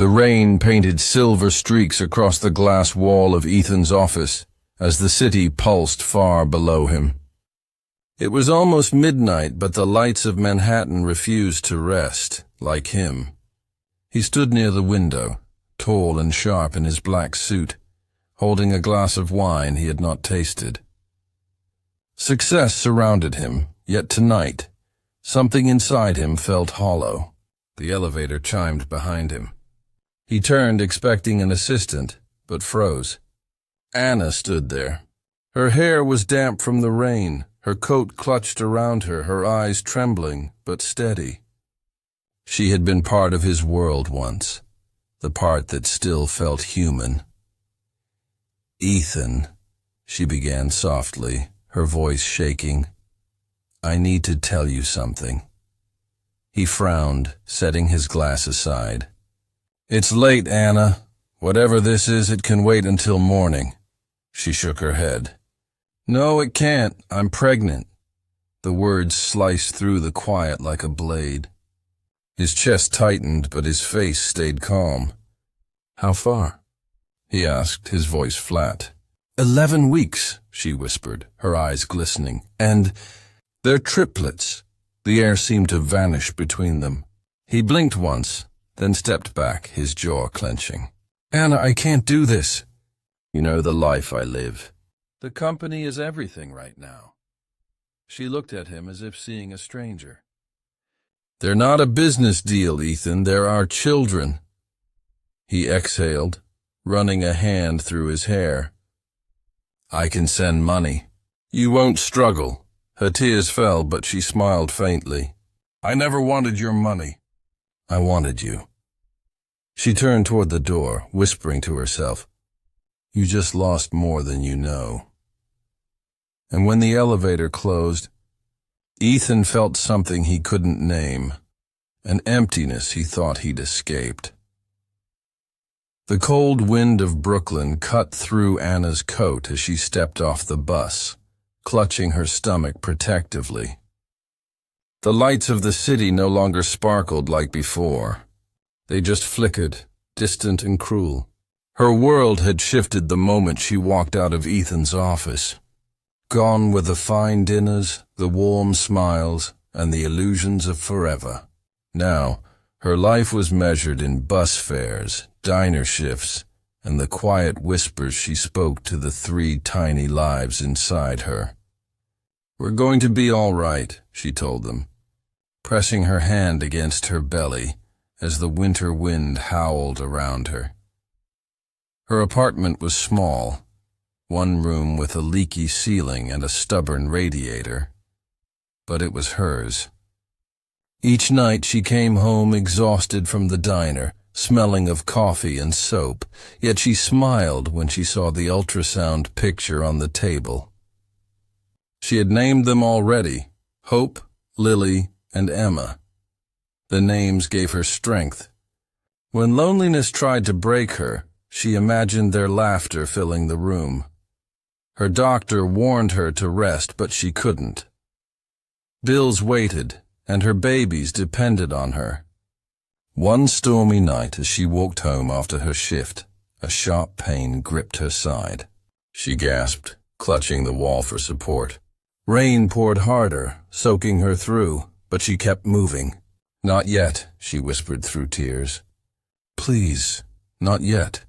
The rain painted silver streaks across the glass wall of Ethan's office as the city pulsed far below him. It was almost midnight, but the lights of Manhattan refused to rest, like him. He stood near the window, tall and sharp in his black suit, holding a glass of wine he had not tasted. Success surrounded him, yet tonight, something inside him felt hollow. The elevator chimed behind him. He turned, expecting an assistant, but froze. Anna stood there. Her hair was damp from the rain, her coat clutched around her, her eyes trembling, but steady. She had been part of his world once, the part that still felt human. "Ethan," she began softly, her voice shaking, "I need to tell you something." He frowned, setting his glass aside. "It's late, Anna. Whatever this is, it can wait until morning." She shook her head. "No, it can't. I'm pregnant." The words sliced through the quiet like a blade. His chest tightened, but his face stayed calm. "How far?" he asked, his voice flat. 11 weeks, she whispered, her eyes glistening. "And they're triplets." The air seemed to vanish between them. He blinked once, then stepped back, his jaw clenching. "Anna, I can't do this." "You know the life I live. The company is everything right now." She looked at him as if seeing a stranger. "They're not a business deal, Ethan. They're our children." He exhaled, running a hand through his hair. "I can send money. You won't struggle." Her tears fell, but she smiled faintly. "I never wanted your money. I wanted you." She turned toward the door, whispering to herself, "You just lost more than you know." And when the elevator closed, Ethan felt something he couldn't name, an emptiness he thought he'd escaped. The cold wind of Brooklyn cut through Anna's coat as she stepped off the bus, clutching her stomach protectively. The lights of the city no longer sparkled like before. They just flickered, distant and cruel. Her world had shifted the moment she walked out of Ethan's office. Gone were the fine dinners, the warm smiles, and the illusions of forever. Now, her life was measured in bus fares, diner shifts, and the quiet whispers she spoke to the 3 tiny lives inside her. "We're going to be all right," she told them, pressing her hand against her belly as the winter wind howled around her. Her apartment was small, one room with a leaky ceiling and a stubborn radiator, but it was hers. Each night she came home exhausted from the diner, smelling of coffee and soap, yet she smiled when she saw the ultrasound picture on the table. She had named them already, Hope, Lily, and Emma. The names gave her strength. When loneliness tried to break her, she imagined their laughter filling the room. Her doctor warned her to rest, but she couldn't. Bills waited, and her babies depended on her. One stormy night as she walked home after her shift, a sharp pain gripped her side. She gasped, clutching the wall for support. Rain poured harder, soaking her through, but she kept moving. "Not yet," she whispered through tears. "Please, not yet."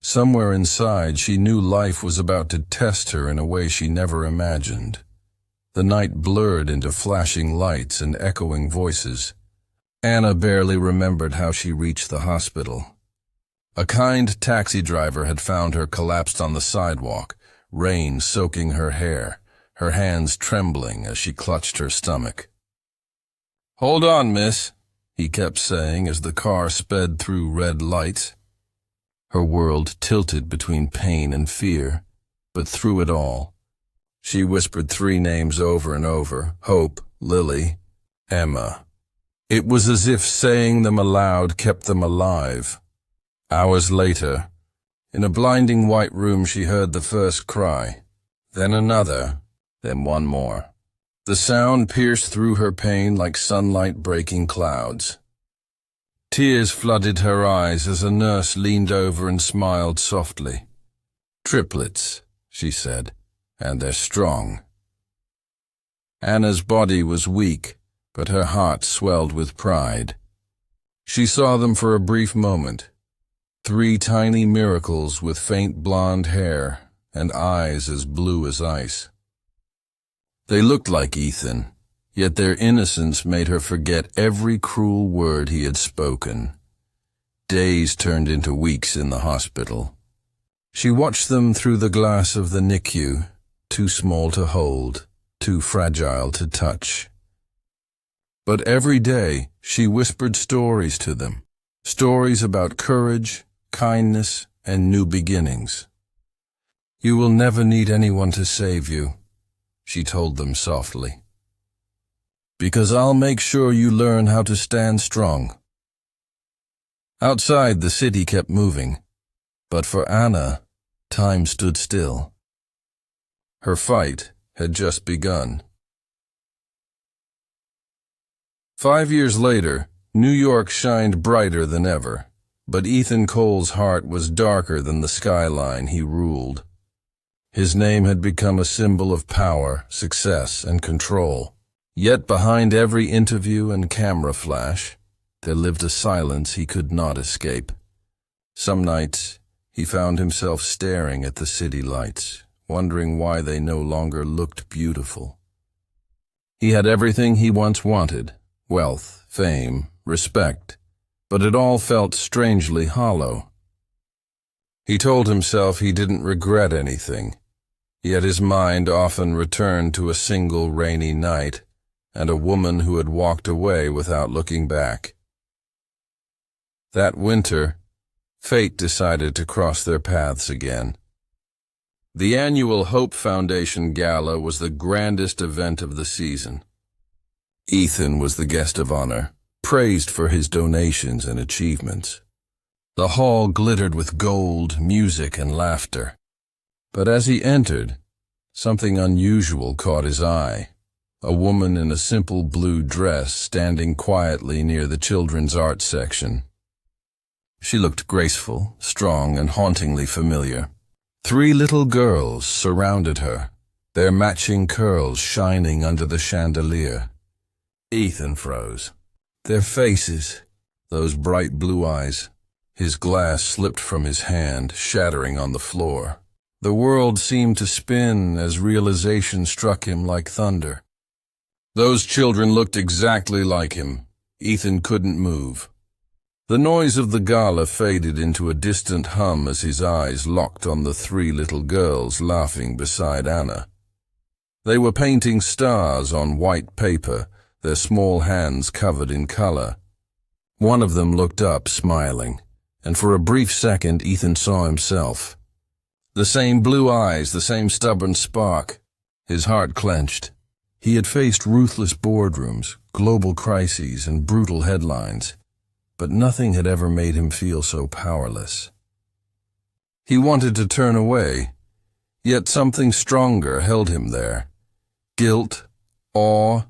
Somewhere inside, she knew life was about to test her in a way she never imagined. The night blurred into flashing lights and echoing voices. Anna barely remembered how she reached the hospital. A kind taxi driver had found her collapsed on the sidewalk, rain soaking her hair, her hands trembling as she clutched her stomach. "Hold on, miss," he kept saying as the car sped through red lights. Her world tilted between pain and fear, but through it all, she whispered 3 names over and over: Hope, Lily, Emma. It was as if saying them aloud kept them alive. Hours later, in a blinding white room, she heard the first cry, then another, then one more. The sound pierced through her pain like sunlight breaking clouds. Tears flooded her eyes as a nurse leaned over and smiled softly. "Triplets," she said, "and they're strong." Anna's body was weak, but her heart swelled with pride. She saw them for a brief moment. 3 tiny miracles with faint blonde hair and eyes as blue as ice. They looked like Ethan, yet their innocence made her forget every cruel word he had spoken. Days turned into weeks in the hospital. She watched them through the glass of the NICU, too small to hold, too fragile to touch. But every day she whispered stories to them, stories about courage, kindness, and new beginnings. "You will never need anyone to save you," she told them softly, "because I'll make sure you learn how to stand strong." Outside, the city kept moving, but for Anna, time stood still. Her fight had just begun. 5 years later, New York shined brighter than ever, but Ethan Cole's heart was darker than the skyline he ruled. His name had become a symbol of power, success, and control. Yet behind every interview and camera flash, there lived a silence he could not escape. Some nights, he found himself staring at the city lights, wondering why they no longer looked beautiful. He had everything he once wanted: wealth, fame, respect, but it all felt strangely hollow. He told himself he didn't regret anything, yet his mind often returned to a single rainy night and a woman who had walked away without looking back. That winter, fate decided to cross their paths again. The annual Hope Foundation Gala was the grandest event of the season. Ethan was the guest of honor, praised for his donations and achievements. The hall glittered with gold, music, and laughter. But as he entered, something unusual caught his eye. A woman in a simple blue dress standing quietly near the children's art section. She looked graceful, strong, and hauntingly familiar. 3 little girls surrounded her, their matching curls shining under the chandelier. Ethan froze. Their faces, those bright blue eyes. His glass slipped from his hand, shattering on the floor. The world seemed to spin as realization struck him like thunder. Those children looked exactly like him. Ethan couldn't move. The noise of the gala faded into a distant hum as his eyes locked on the 3 little girls laughing beside Anna. They were painting stars on white paper, their small hands covered in color. One of them looked up, smiling, and for a brief second Ethan saw himself. The same blue eyes, the same stubborn spark. His heart clenched. He had faced ruthless boardrooms, global crises, and brutal headlines, but nothing had ever made him feel so powerless. He wanted to turn away, yet something stronger held him there. Guilt, awe,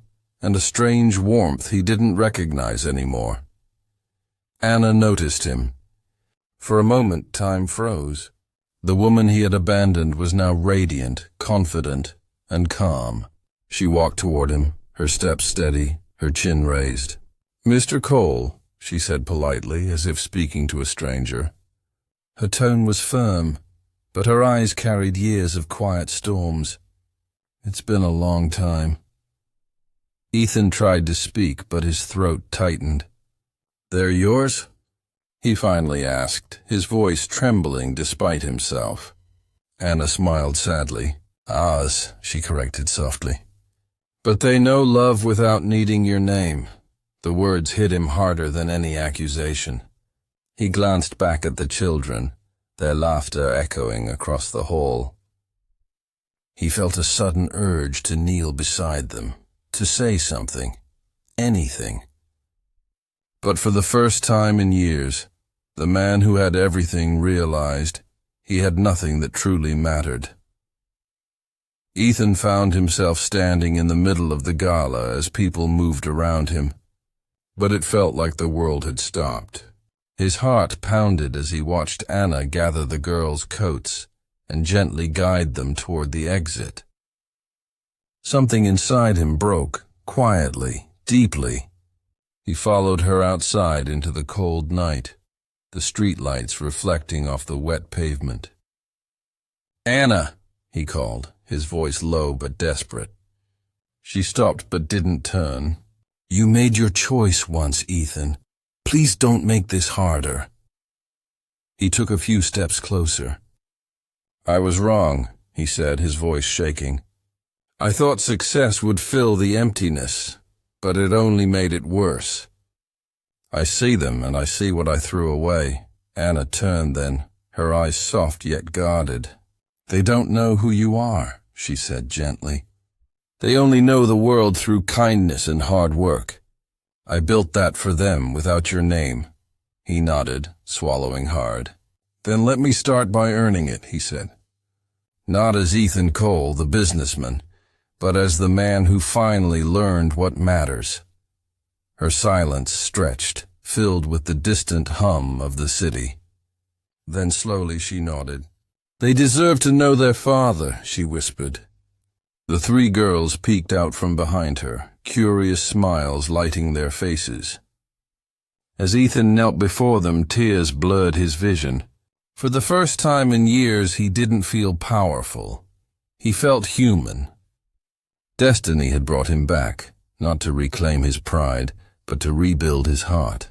and a strange warmth he didn't recognize anymore. Anna noticed him. For a moment, time froze. The woman he had abandoned was now radiant, confident, and calm. She walked toward him, her steps steady, her chin raised. "Mr. Cole," she said politely, as if speaking to a stranger. Her tone was firm, but her eyes carried years of quiet storms. "It's been a long time." Ethan tried to speak, but his throat tightened. "They're yours?" he finally asked, his voice trembling despite himself. Anna smiled sadly. "Ours," she corrected softly. "But they know love without needing your name." The words hit him harder than any accusation. He glanced back at the children, their laughter echoing across the hall. He felt a sudden urge to kneel beside them, to say something, anything. But for the first time in years, the man who had everything realized he had nothing that truly mattered. Ethan found himself standing in the middle of the gala as people moved around him. but it felt like the world had stopped. His heart pounded as he watched Anna gather the girls' coats and gently guide them toward the exit. Something inside him broke, quietly, deeply. He followed her outside into the cold night, the streetlights reflecting off the wet pavement. "Anna!" he called, his voice low but desperate. She stopped but didn't turn. "You made your choice once, Ethan. Please don't make this harder." He took a few steps closer. "I was wrong," he said, his voice shaking. "I thought success would fill the emptiness, but it only made it worse. I see them, and I see what I threw away." Anna turned then, her eyes soft yet guarded. "They don't know who you are," she said gently. "They only know the world through kindness and hard work. I built that for them without your name." He nodded, swallowing hard. "Then let me start by earning it," he said. "Not as Ethan Cole, the businessman, but as the man who finally learned what matters." Her silence stretched, filled with the distant hum of the city. Then slowly she nodded. "They deserve to know their father," she whispered. The three girls peeked out from behind her, curious smiles lighting their faces. As Ethan knelt before them, tears blurred his vision. For the first time in years, he didn't feel powerful. He felt human. Destiny had brought him back, not to reclaim his pride, but to rebuild his heart.